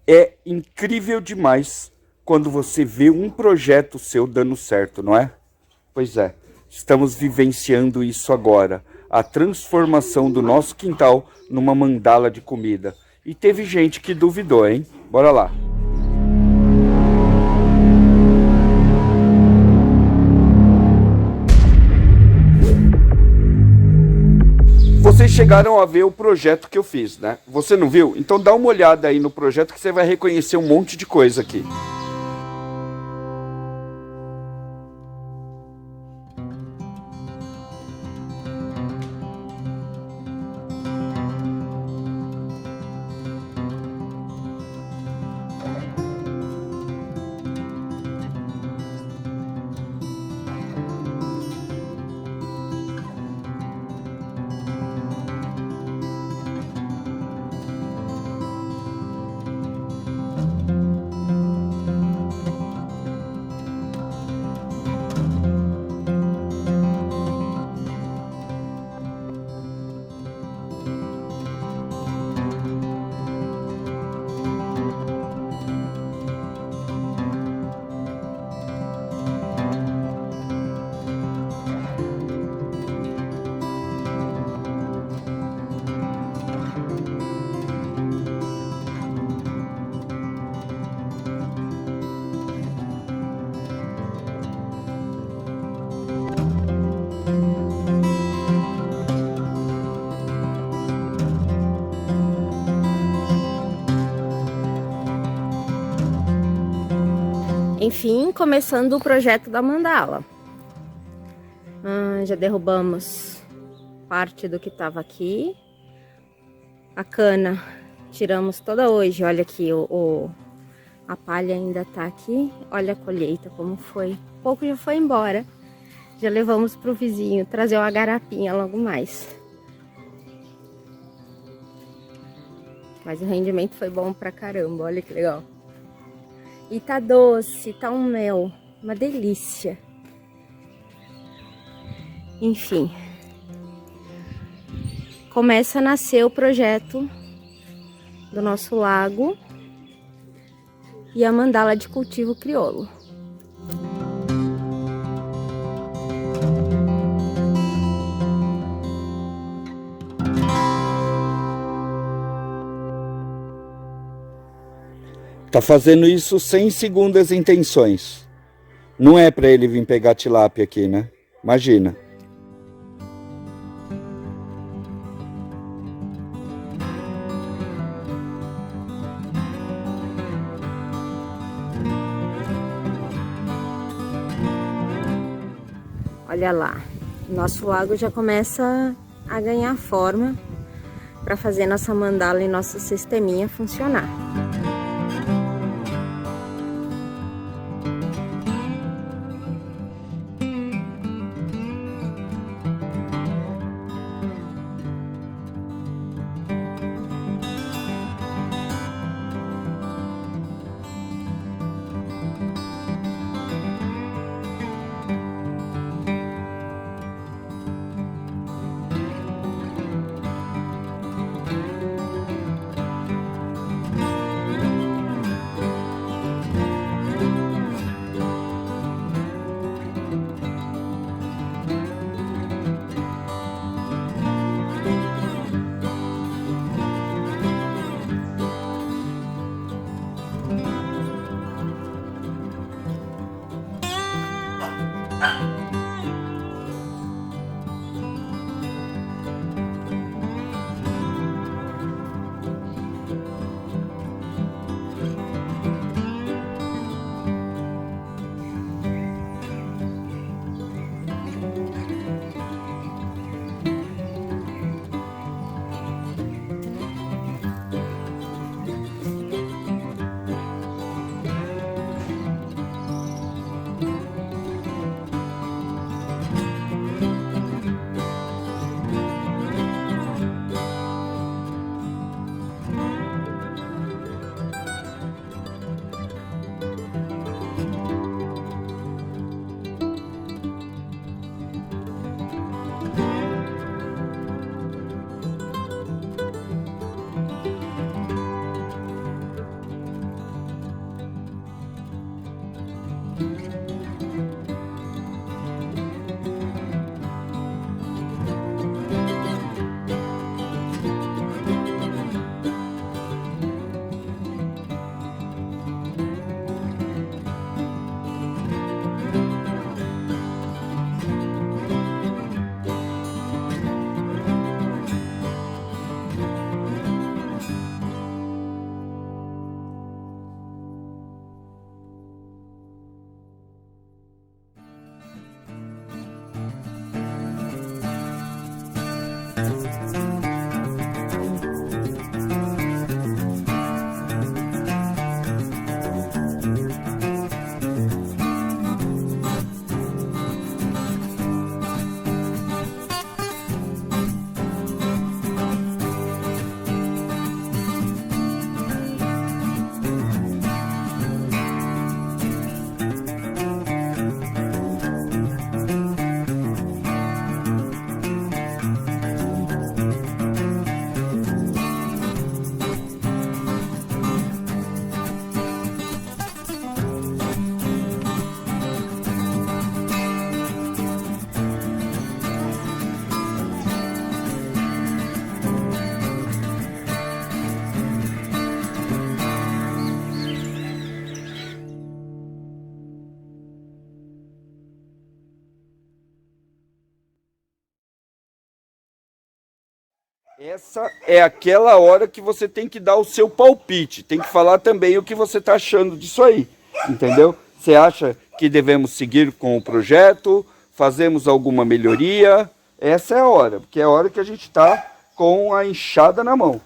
É incrível demais quando você vê um projeto seu dando certo, não é? Pois é, estamos vivenciando isso agora. A transformação do nosso quintal numa mandala de comida. E teve gente que duvidou, hein? Bora lá. Vocês chegaram a ver o projeto que eu fiz, né? Você não viu? Então dá uma olhada aí no projeto que você vai reconhecer um monte de coisa aqui. Enfim, começando o projeto da mandala. Já derrubamos parte do que estava aqui. A cana tiramos toda hoje. Olha aqui, a palha ainda tá aqui. Olha a colheita como foi. Pouco já foi embora. Já levamos pro vizinho trazer uma garapinha logo mais. Mas o rendimento foi bom pra caramba. Olha que legal. E tá doce, tá um mel, uma delícia. Enfim, começa a nascer o projeto do nosso lago e a mandala de cultivo crioulo. Tá fazendo isso sem segundas intenções. Não é pra ele vir pegar tilápia aqui, né? Imagina. Olha lá, nosso lago já começa a ganhar forma para fazer nossa mandala e nosso sisteminha funcionar. Essa é aquela hora que você tem que dar o seu palpite, tem que falar também o que você está achando disso aí, entendeu? Você acha que devemos seguir com o projeto, fazemos alguma melhoria? Essa é a hora, porque é a hora que a gente está com a enxada na mão.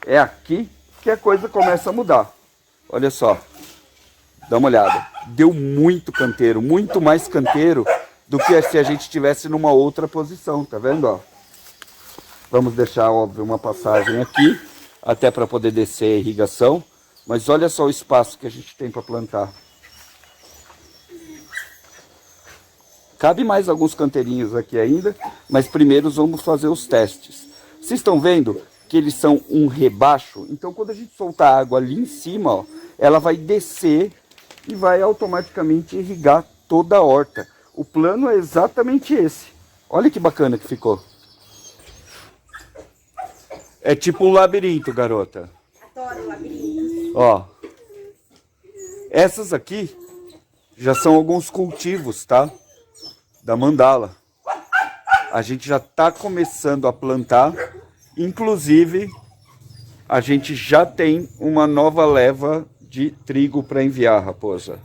É aqui que a coisa começa a mudar. Olha só, dá uma olhada, deu muito canteiro, muito mais canteiro do que se a gente estivesse numa outra posição, tá vendo, ó? Vamos deixar, óbvio, uma passagem aqui, até para poder descer a irrigação. Mas olha só o espaço que a gente tem para plantar. Cabe mais alguns canteirinhos aqui ainda, mas primeiro vamos fazer os testes. Vocês estão vendo que eles são um rebaixo? Então quando a gente soltar a água ali em cima, ó, ela vai descer e vai automaticamente irrigar toda a horta. O plano é exatamente esse. Olha que bacana que ficou. É tipo um labirinto, garota. Adoro labirinto. Ó. Essas aqui já são alguns cultivos, tá? Da mandala. A gente já tá começando a plantar. Inclusive, a gente já tem uma nova leva de trigo para enviar, raposa.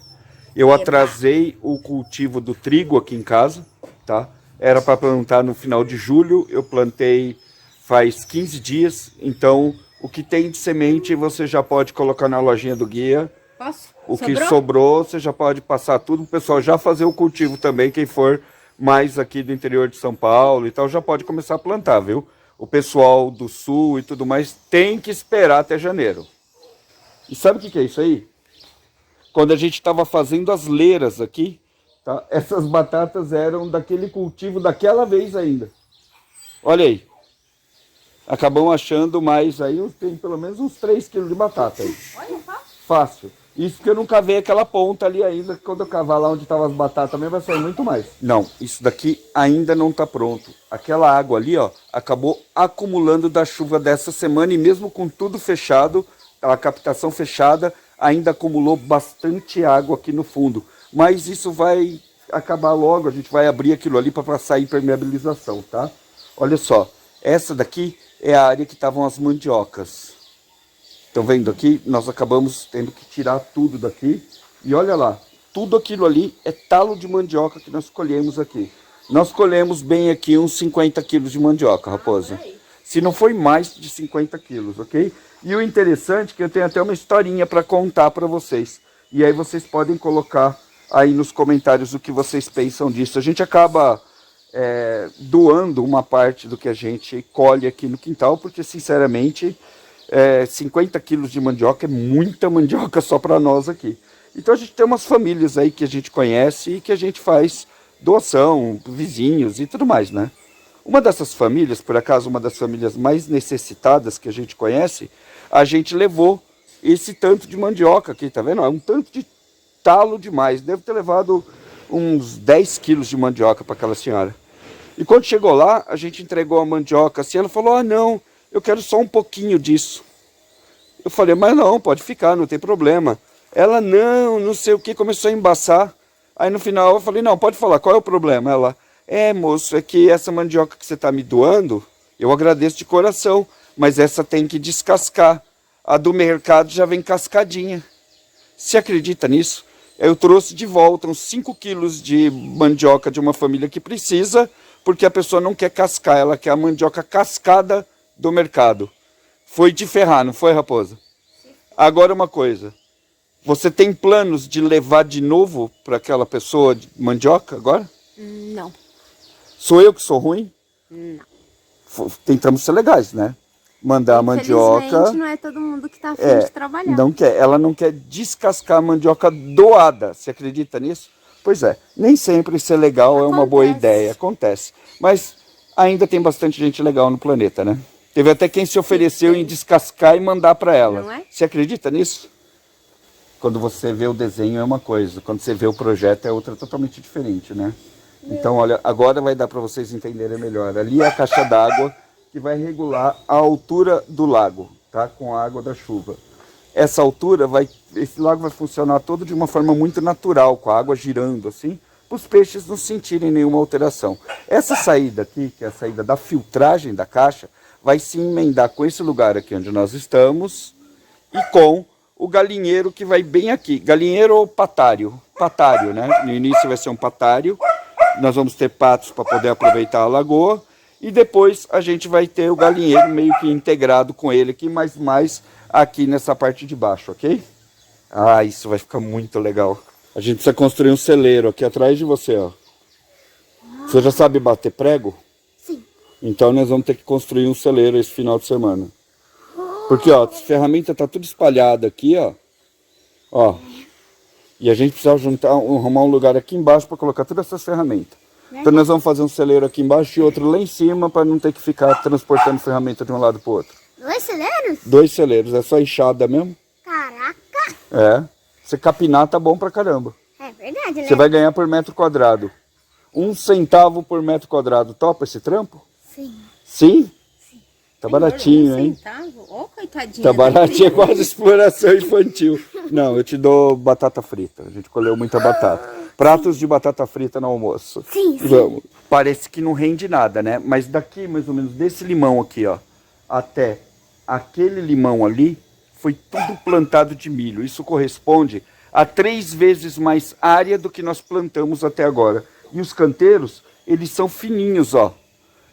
Eu atrasei o cultivo do trigo aqui em casa, tá? Era para plantar no final de julho, eu plantei faz 15 dias, então o que tem de semente você já pode colocar na lojinha do guia. Posso? O que sobrou você já pode passar tudo, o pessoal já fazer o cultivo também, quem for mais aqui do interior de São Paulo e tal, já pode começar a plantar, viu? O pessoal do sul e tudo mais tem que esperar até janeiro. E sabe o que é isso aí? Quando a gente estava fazendo as leiras aqui, tá? Essas batatas eram daquele cultivo daquela vez ainda. Olha aí. Acabamos achando mais aí, tem pelo menos uns 3 quilos de batata aí. Olha, fácil. Fácil. Isso porque eu não cavei aquela ponta ali ainda, que quando eu cavar lá onde estavam as batatas também vai sair muito mais. Não, isso daqui ainda não está pronto. Aquela água ali, ó, acabou acumulando da chuva dessa semana e mesmo com tudo fechado, a captação fechada, ainda acumulou bastante água aqui no fundo. Mas isso vai acabar logo, a gente vai abrir aquilo ali para passar a impermeabilização, tá? Olha só, essa daqui é a área que estavam as mandiocas. Estão vendo aqui? Nós acabamos tendo que tirar tudo daqui. E olha lá, tudo aquilo ali é talo de mandioca que nós colhemos aqui. Nós colhemos bem aqui uns 50 quilos de mandioca, raposa. Se não foi mais de 50 quilos, ok? E o interessante é que eu tenho até uma historinha para contar para vocês. E aí vocês podem colocar aí nos comentários o que vocês pensam disso. A gente acaba doando uma parte do que a gente colhe aqui no quintal, porque sinceramente 50 quilos de mandioca é muita mandioca só para nós aqui. Então a gente tem umas famílias aí que a gente conhece e que a gente faz doação, vizinhos e tudo mais, né? Uma dessas famílias, por acaso uma das famílias mais necessitadas que a gente conhece, a gente levou esse tanto de mandioca aqui, tá vendo? É um tanto de talo demais. Devo ter levado uns 10 quilos de mandioca para aquela senhora. E quando chegou lá, a gente entregou a mandioca assim, ela falou, ah não, eu quero só um pouquinho disso. Eu falei, mas não, pode ficar, não tem problema. Ela, não sei o que, começou a embaçar. Aí no final eu falei, não, pode falar, qual é o problema? Ela, moço, é que essa mandioca que você está me doando, eu agradeço de coração, mas essa tem que descascar. A do mercado já vem cascadinha. Você acredita nisso? Eu trouxe de volta uns 5 quilos de mandioca de uma família que precisa, porque a pessoa não quer cascar, ela quer a mandioca cascada do mercado. Foi de ferrar, não foi, Raposa? Agora uma coisa, você tem planos de levar de novo para aquela pessoa de mandioca agora? Não. Sou eu que sou ruim? Não. Tentamos ser legais, né? Mandar a mandioca. Infelizmente não é todo mundo que está afim de trabalhar. Não quer, ela não quer descascar a mandioca doada. Você acredita nisso? Pois é, nem sempre ser legal é uma boa ideia, acontece. Mas ainda tem bastante gente legal no planeta, né? Teve até quem se ofereceu em descascar e mandar para ela. Não é? Você acredita nisso? Quando você vê o desenho é uma coisa, quando você vê o projeto é outra totalmente diferente, né? Então, olha, agora vai dar para vocês entenderem melhor. Ali é a caixa d'água que vai regular a altura do lago, tá? Com a água da chuva. Essa altura esse lago vai funcionar todo de uma forma muito natural, com a água girando assim, para os peixes não sentirem nenhuma alteração. Essa saída aqui, que é a saída da filtragem da caixa, vai se emendar com esse lugar aqui onde nós estamos e com o galinheiro que vai bem aqui. Galinheiro ou patário? Patário, né? No início vai ser um patário. Nós vamos ter patos para poder aproveitar a lagoa. E depois a gente vai ter o galinheiro meio que integrado com ele aqui, mas mais aqui nessa parte de baixo, ok? Ah, isso vai ficar muito legal. A gente precisa construir um celeiro aqui atrás de você, ó. Você já sabe bater prego? Sim. Então nós vamos ter que construir um celeiro esse final de semana. Porque, ó, as ferramentas tá tudo espalhada aqui, ó. Ó. E a gente precisa arrumar um lugar aqui embaixo para colocar todas essas ferramentas. Então nós vamos fazer um celeiro aqui embaixo e outro lá em cima para não ter que ficar transportando ferramenta de um lado para o outro. 2 celeiros? 2 celeiros, é só enxada mesmo. Caraca! É, você capinar tá bom pra caramba. É verdade, né? Você vai ganhar por metro quadrado. 1 centavo por metro quadrado. Topa esse trampo? Sim. Sim? Tá baratinho, hein? Ô, coitadinha. Tá baratinho, é quase exploração infantil. Não, eu te dou batata frita. A gente colheu muita batata. Pratos de batata frita no almoço. Sim, sim. Vamos. Parece que não rende nada, né? Mas daqui, mais ou menos, desse limão aqui, ó, até aquele limão ali, foi tudo plantado de milho. Isso corresponde a 3 vezes mais área do que nós plantamos até agora. E os canteiros, eles são fininhos, ó.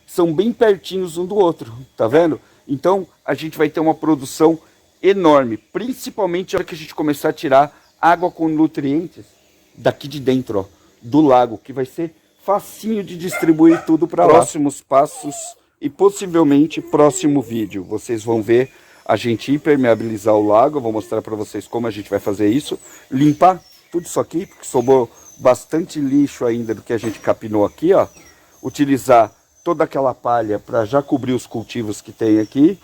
São bem pertinhos um do outro, tá vendo? Então, a gente vai ter uma produção enorme, principalmente na hora que a gente começar a tirar água com nutrientes daqui de dentro, ó, do lago, que vai ser facinho de distribuir tudo para lá. Próximos passos e possivelmente próximo vídeo, vocês vão ver a gente impermeabilizar o lago. Eu vou mostrar para vocês como a gente vai fazer isso, limpar tudo isso aqui, porque sobrou bastante lixo ainda do que a gente capinou aqui, ó. Utilizar toda aquela palha para já cobrir os cultivos que tem aqui,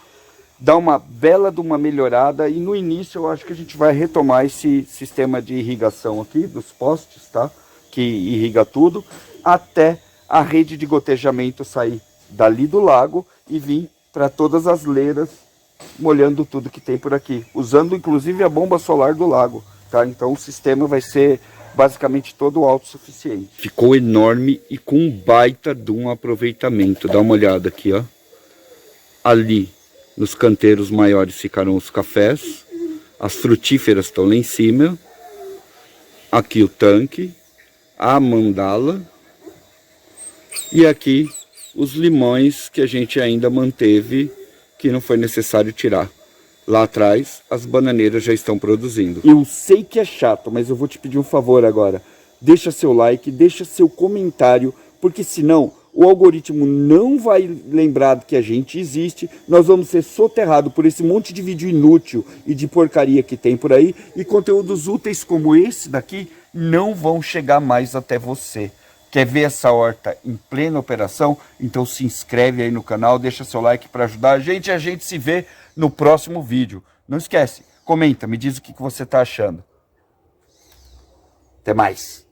dar uma bela de uma melhorada, e no início eu acho que a gente vai retomar esse sistema de irrigação aqui, dos postes, tá? Que irriga tudo, até a rede de gotejamento sair dali do lago e vir para todas as leiras, molhando tudo que tem por aqui, usando inclusive a bomba solar do lago, tá? Então o sistema vai ser basicamente todo autossuficiente. Ficou enorme e com um baita de um aproveitamento. Dá uma olhada aqui, ó. Ali, nos canteiros maiores, ficaram os cafés. As frutíferas estão lá em cima. Aqui o tanque, a mandala. E aqui os limões que a gente ainda manteve, que não foi necessário tirar. Lá atrás, as bananeiras já estão produzindo. Eu sei que é chato, mas eu vou te pedir um favor agora. Deixa seu like, deixa seu comentário, porque senão o algoritmo não vai lembrar que a gente existe. Nós vamos ser soterrados por esse monte de vídeo inútil e de porcaria que tem por aí. E conteúdos úteis como esse daqui não vão chegar mais até você. Quer ver essa horta em plena operação? Então se inscreve aí no canal, deixa seu like para ajudar a gente. E a gente se vê no próximo vídeo. Não esquece, comenta, me diz o que você está achando. Até mais.